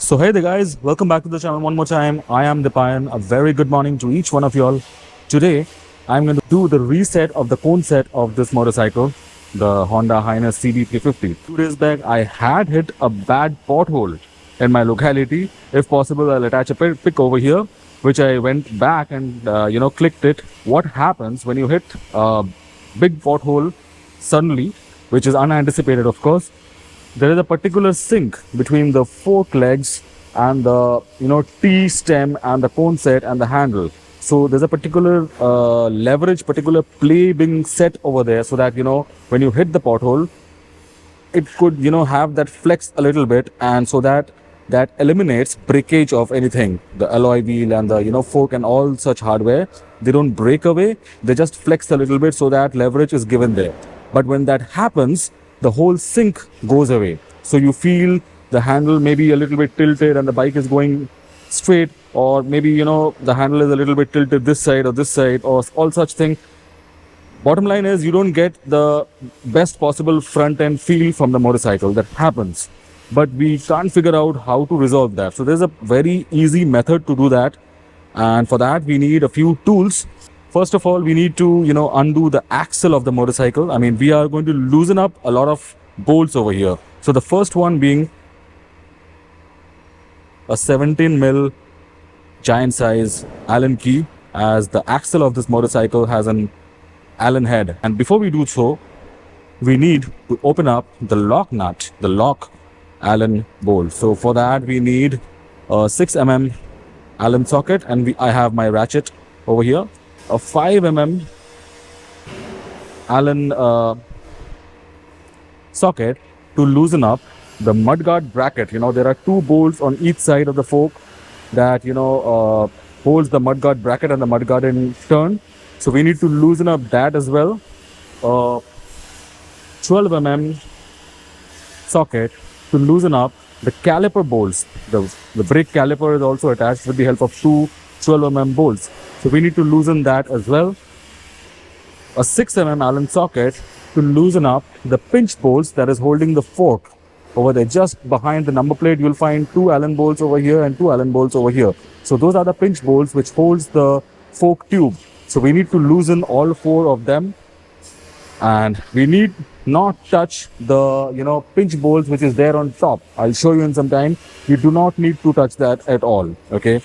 So hey there guys, welcome back to the channel one more time. I am Dipayan. A very good morning to each one of y'all. Today, I'm going to do the reset of the Coneset of this motorcycle, the Honda Highness CB350. 2 days back, I had hit a bad pothole in my locality. If possible, I'll attach a pic over here, which I went back and clicked it. What happens when you hit a big pothole suddenly, which is unanticipated, of course? There is a particular sync between the fork legs and the T stem and the cone set and the handle. So there's a particular particular play being set over there, so that when you hit the pothole, it could have that flex a little bit, and so that eliminates breakage of anything. The alloy wheel and the fork and all such hardware, they don't break away, they just flex a little bit, so that leverage is given there. But when that happens, the whole sync goes away, so you feel the handle maybe a little bit tilted and the bike is going straight, or maybe the handle is a little bit tilted this side or all such thing. Bottom line is, you don't get the best possible front end feel from the motorcycle. That happens, but we can't figure out how to resolve that. So there's a very easy method to do that, and for that we need a few tools. First of all, we need to undo the axle of the motorcycle. I mean, we are going to loosen up a lot of bolts over here. So the first one being a 17mm giant size Allen key, as the axle of this motorcycle has an Allen head. And before we do so, we need to open up the lock nut, the lock Allen bolt. So for that, we need a 6mm Allen socket, and I have my ratchet over here. A 5mm Allen socket to loosen up the mudguard bracket. There are two bolts on each side of the fork that holds the mudguard bracket and the mudguard in turn. So we need to loosen up that as well. 12mm socket to loosen up the caliper bolts. The brake caliper is also attached with the help of two 12mm bolts. So we need to loosen that as well. A 6mm Allen socket to loosen up the pinch bolts that is holding the fork. Over there, just behind the number plate, you'll find two Allen bolts over here and two Allen bolts over here. So those are the pinch bolts which holds the fork tube. So we need to loosen all four of them, and we need not touch the pinch bolts which is there on top. I'll show you in some time. You do not need to touch that at all. Okay,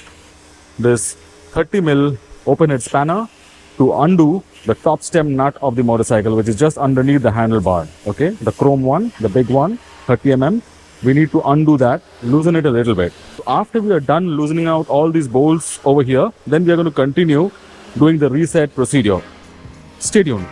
this 30mm open head spanner to undo the top stem nut of the motorcycle, which is just underneath the handlebar. Okay, the chrome one, the big one, 30mm. We need to undo that, loosen it a little bit. So after we are done loosening out all these bolts over here, then we are going to continue doing the reset procedure. Stay tuned.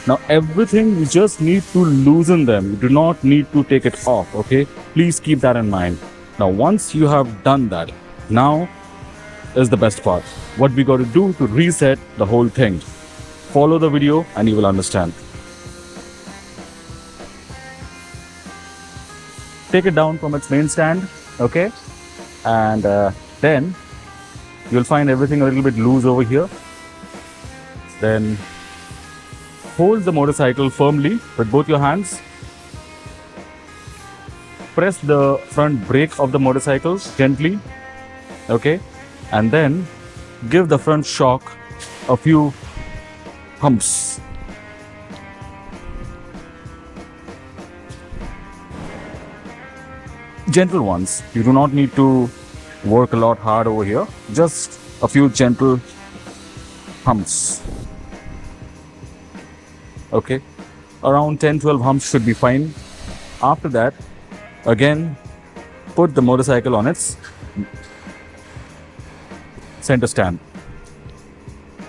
Now everything, you just need to loosen them. You do not need to take it off, okay? Please keep that in mind. Now once you have done that, now is the best part. What we got to do to reset the whole thing. follow the video and you will understand. Take it down from its main stand, okay? And then you'll find everything a little bit loose over here. Then hold the motorcycle firmly with both your hands. Press the front brake of the motorcycle gently, okay? And then give the front shock a few humps. Gentle ones. You do not need to work a lot hard over here. Just a few gentle humps. Okay, around 10-12 humps should be fine. After that, again, put the motorcycle on its center stand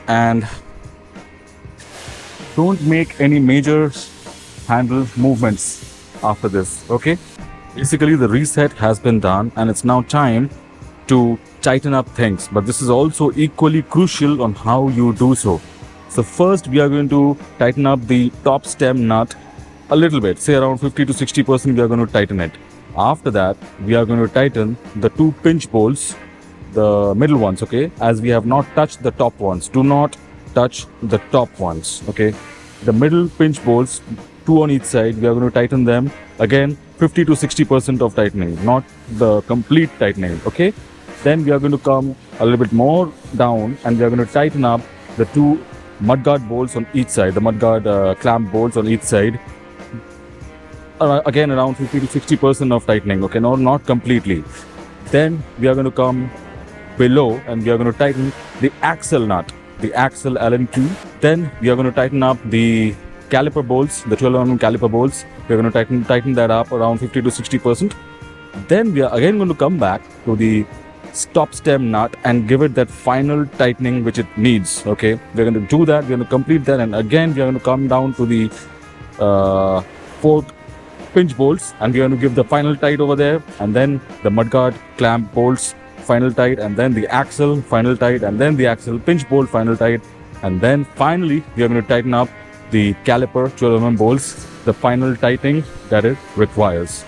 and don't make any major handle movements after this. Okay, basically the reset has been done and it's now time to tighten up things, but this is also equally crucial on how you do so. So first we are going to tighten up the top stem nut a little bit, say around 50 to 60% we are going to tighten it. After that we are going to tighten the two pinch bolts, the middle ones, okay, as we have not touched the top ones. Do not touch the top ones, okay. The middle pinch bolts, two on each side, we are going to tighten them again 50 to 60% of tightening, not the complete tightening, okay. Then we are going to come a little bit more down and we are going to tighten up the two mudguard bolts on each side, the mudguard clamp bolts on each side. Again around 50 to 60% of tightening, okay, no, not completely. Then we are going to come below and we are going to tighten the axle nut, the axle Allen key. Then we are going to tighten up the caliper bolts, the 12mm caliper bolts. We are going to tighten that up around 50 to 60%. Then we are again going to come back to the stop stem nut and give it that final tightening which it needs, okay. We're going to do that, we're going to complete that, and again we are going to come down to the fourth pinch bolts and we're going to give the final tight over there, and then the mudguard clamp bolts final tight, and then the axle final tight, and then the axle pinch bolt final tight, and then finally we are going to tighten up the caliper 12mm bolts, the final tightening that it requires.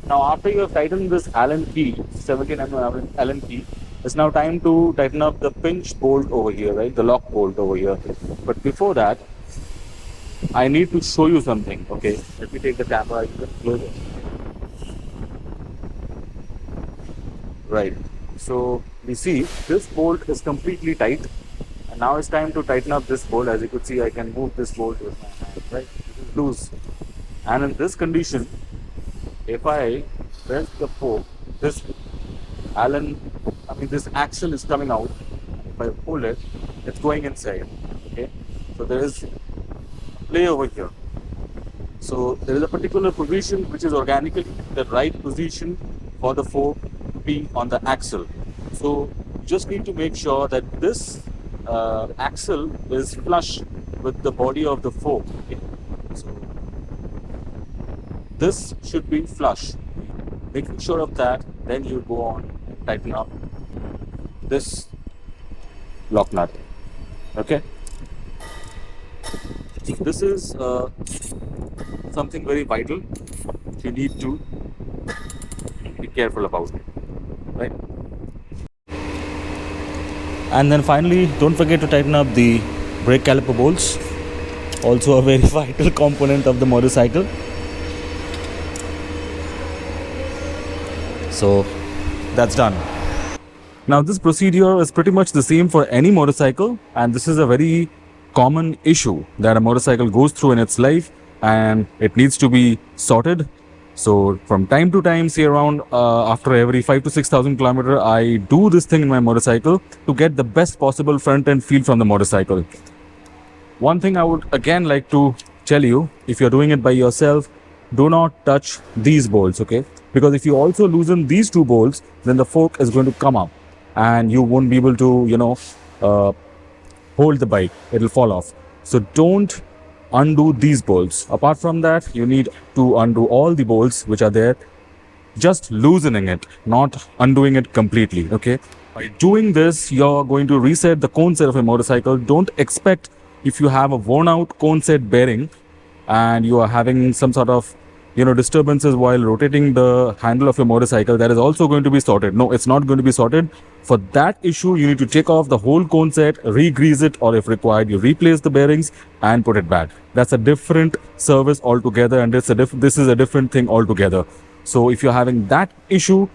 Now after you have tightened this Allen key, 17mm Allen key, it's now time to tighten up the pinch bolt over here, right? The lock bolt over here. But before that, I need to show you something, okay? Let me take the camera, you can close it. Right. So we see this bolt is completely tight. And now it's time to tighten up this bolt. As you could see, I can move this bolt with my hand, right? This is loose. And in this condition, if I press the fork, this Allen I mean, this axle is coming out. If I pull it, it's going inside. Okay, so there is play over here. So there is a particular position which is organically the right position for the fork to be on the axle. So you just need to make sure that this axle is flush with the body of the fork. Okay? So this should be flush. Making sure of that, then you go on and tighten up this lock nut. Okay. So this is something very vital. You need to be careful about it, right? And then finally, don't forget to tighten up the brake caliper bolts. Also a very vital component of the motorcycle. So that's done. Now this procedure is pretty much the same for any motorcycle, and this is a very common issue that a motorcycle goes through in its life, and it needs to be sorted. So from time to time, say around after every 5 to 6,000 kilometers, I do this thing in my motorcycle to get the best possible front end feel from the motorcycle. One thing I would again like to tell you, if you're doing it by yourself, do not touch these bolts, okay? Because if you also loosen these two bolts, then the fork is going to come up and you won't be able to, hold the bike. It'll fall off. So don't undo these bolts. Apart from that, you need to undo all the bolts which are there, just loosening it, not undoing it completely, okay? By doing this, you're going to reset the cone set of a motorcycle. Don't expect, if you have a worn out cone set bearing and you are having some sort of disturbances while rotating the handle of your motorcycle, that is also going to be sorted. No, it's not going to be sorted. For that issue, you need to take off the whole cone set, re-grease it, or if required, you replace the bearings and put it back. That's a different service altogether, and this is a different thing altogether. So if you're having that issue,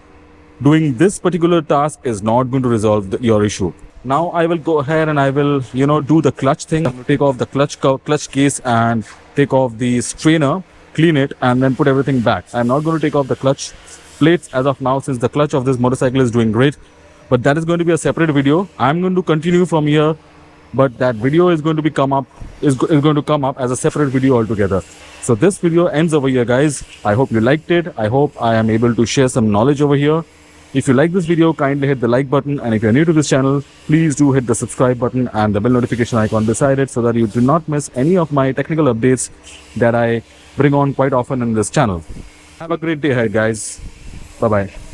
doing this particular task is not going to resolve your issue. Now I will go ahead and I will, do the clutch thing. I'm going to take off the clutch case and take off the strainer, clean it, and then put everything back. I'm not going to take off the clutch plates as of now, since the clutch of this motorcycle is doing great. But that is going to be a separate video. I'm going to continue from here, but that video is going to come up as a separate video altogether. So this video ends over here, guys. I hope you liked it. I hope I am able to share some knowledge over here. If you like this video, kindly hit the like button, and if you're new to this channel, please do hit the subscribe button and the bell notification icon beside it, so that you do not miss any of my technical updates that I bring on quite often in this channel. Have a great day ahead, guys. Bye bye.